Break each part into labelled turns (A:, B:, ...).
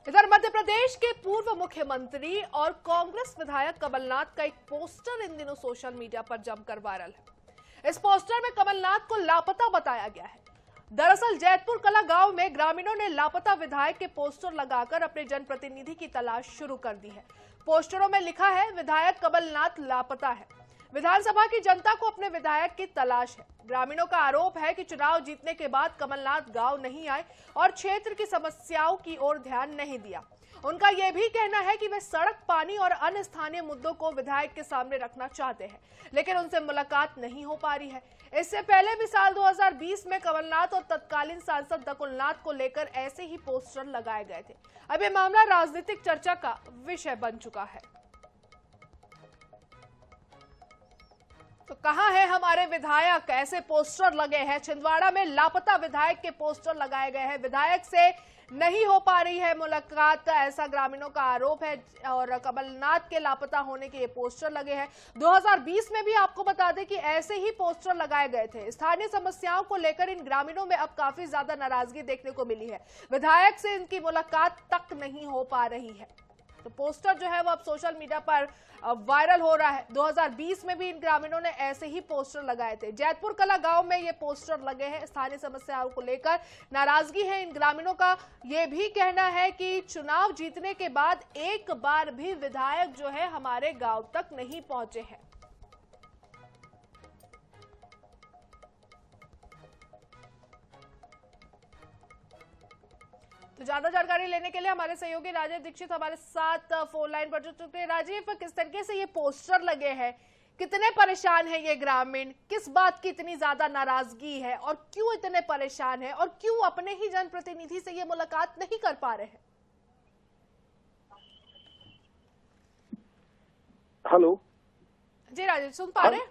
A: इधर मध्य प्रदेश के पूर्व मुख्यमंत्री और कांग्रेस विधायक कमलनाथ का एक पोस्टर इन दिनों सोशल मीडिया पर जमकर वायरल है। इस पोस्टर में कमलनाथ को लापता बताया गया है। दरअसल जैतपुर कला गांव में ग्रामीणों ने लापता विधायक के पोस्टर लगाकर अपने जनप्रतिनिधि की तलाश शुरू कर दी है। पोस्टरों में लिखा है, विधायक कमलनाथ लापता है। विधानसभा की जनता को अपने विधायक की तलाश है। ग्रामीणों का आरोप है कि चुनाव जीतने के बाद कमलनाथ गांव नहीं आए और क्षेत्र की समस्याओं की ओर ध्यान नहीं दिया। उनका यह भी कहना है कि वे सड़क, पानी और अन्य स्थानीय मुद्दों को विधायक के सामने रखना चाहते हैं, लेकिन उनसे मुलाकात नहीं हो पा रही है। इससे पहले भी साल 2020 में कमलनाथ और तत्कालीन सांसद नकुलनाथ को लेकर ऐसे ही पोस्टर लगाए गए थे। अब यह मामला राजनीतिक चर्चा का विषय बन चुका है। तो कहां है हमारे विधायक? ऐसे पोस्टर लगे हैं। छिंदवाड़ा में लापता विधायक के पोस्टर लगाए गए हैं। विधायक से नहीं हो पा रही है मुलाकात, ऐसा ग्रामीणों का आरोप है। और कमलनाथ के लापता होने के ये पोस्टर लगे हैं। 2020 में भी आपको बता दें कि ऐसे ही पोस्टर लगाए गए थे। स्थानीय समस्याओं को लेकर इन ग्रामीणों में अब काफी ज्यादा नाराजगी देखने को मिली है। विधायक से इनकी मुलाकात तक नहीं हो पा रही है। तो पोस्टर जो है वो अब सोशल मीडिया पर वायरल हो रहा है। 2020 में भी इन ग्रामीणों ने ऐसे ही पोस्टर लगाए थे। जैतपुर कला गांव में ये पोस्टर लगे हैं। स्थानीय समस्याओं को लेकर नाराजगी है इन ग्रामीणों का। ये भी कहना है कि चुनाव जीतने के बाद एक बार भी विधायक जो है हमारे गांव तक नहीं पहुंचे हैं। तो ज्यादा जानकारी लेने के लिए हमारे सहयोगी राजीव दीक्षित हमारे साथ फोन लाइन पर जुड़ चुके हैं। राजीव, किस तरीके से ये पोस्टर लगे हैं, कितने परेशान है ये ग्रामीण, किस बात की इतनी ज्यादा नाराजगी है और क्यों इतने परेशान है और क्यों अपने ही जनप्रतिनिधि से ये मुलाकात नहीं कर पा रहे हैं?
B: हेलो
A: जी राजीव, सुन पा रहे हैं?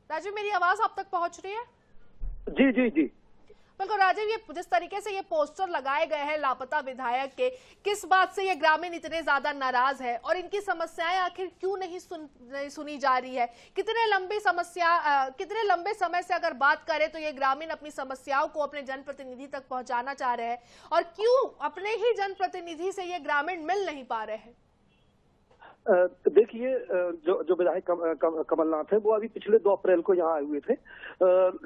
A: राजीव, मेरी आवाज आप तक पहुंच रही है?
B: जी जी जी
A: बिल्कुल राजीव, ये जिस तरीके से ये पोस्टर लगाए गए हैं लापता विधायक के, किस बात से ये ग्रामीण इतने ज्यादा नाराज है और इनकी समस्याएं आखिर क्यों नहीं सुनी जा रही है? कितने लंबे समय से अगर बात करें तो ये ग्रामीण अपनी समस्याओं को अपने जनप्रतिनिधि तक पहुंचाना चाह रहे हैं और क्यों अपने ही जनप्रतिनिधि से ये ग्रामीण मिल नहीं पा रहे हैं?
B: देखिए, जो विधायक कमलनाथ है वो अभी पिछले 2 अप्रैल को यहाँ आए हुए थे,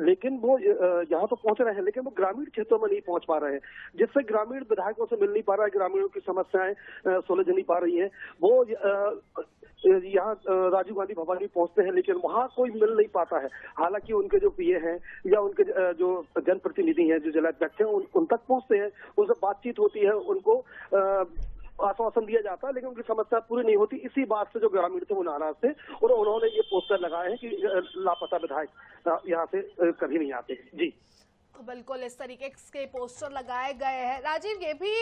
B: लेकिन वो यहाँ तो पहुंच रहे हैं, लेकिन वो ग्रामीण क्षेत्रों में नहीं पहुंच पा रहे हैं, जिससे ग्रामीण विधायकों से मिल नहीं पा रहा है। ग्रामीणों की समस्याएं सुलझ नहीं पा रही हैं। वो यहाँ राजीव गांधी भवन भी पहुंचते हैं, लेकिन वहाँ कोई मिल नहीं पाता है। हालांकि उनके जो पीए हैं या उनके जो जनप्रतिनिधि हैं, जो जिलाध्यक्ष हैं, उन तक पहुंचते हैं, उनसे बातचीत होती है, उनको आश्वासन दिया जाता है, लेकिन उनकी समस्या पूरी नहीं होती। इसी बात से जो ग्रामीण थे वो नाराज थे और उन्होंने ये पोस्टर लगाए हैं कि लापता विधायक यहाँ से कभी नहीं आते। जी
A: तो बिल्कुल इस तरीके के पोस्टर लगाए गए हैं। राजीव, ये भी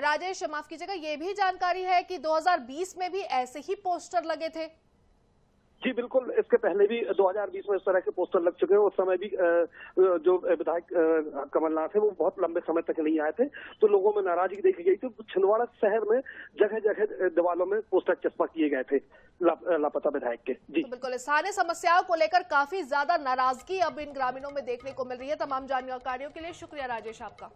A: राजेश, माफ कीजिएगा, ये भी जानकारी है कि 2020 में भी ऐसे ही पोस्टर लगे थे?
B: जी बिल्कुल, इसके पहले भी 2020 में इस तरह के पोस्टर लग चुके हैं। उस समय भी जो विधायक कमलनाथ है वो बहुत लंबे समय तक नहीं आए थे, तो लोगों में नाराजगी देखी गई थी। छिंदवाड़ा शहर में जगह जगह दीवालों में पोस्टर चस्पा किए गए थे लापता विधायक के। जी
A: तो बिल्कुल स्थानीय समस्याओं को लेकर काफी ज्यादा नाराजगी अब इन ग्रामीणों में देखने को मिल रही है। तमाम जानकारियों के लिए शुक्रिया राजेश आपका।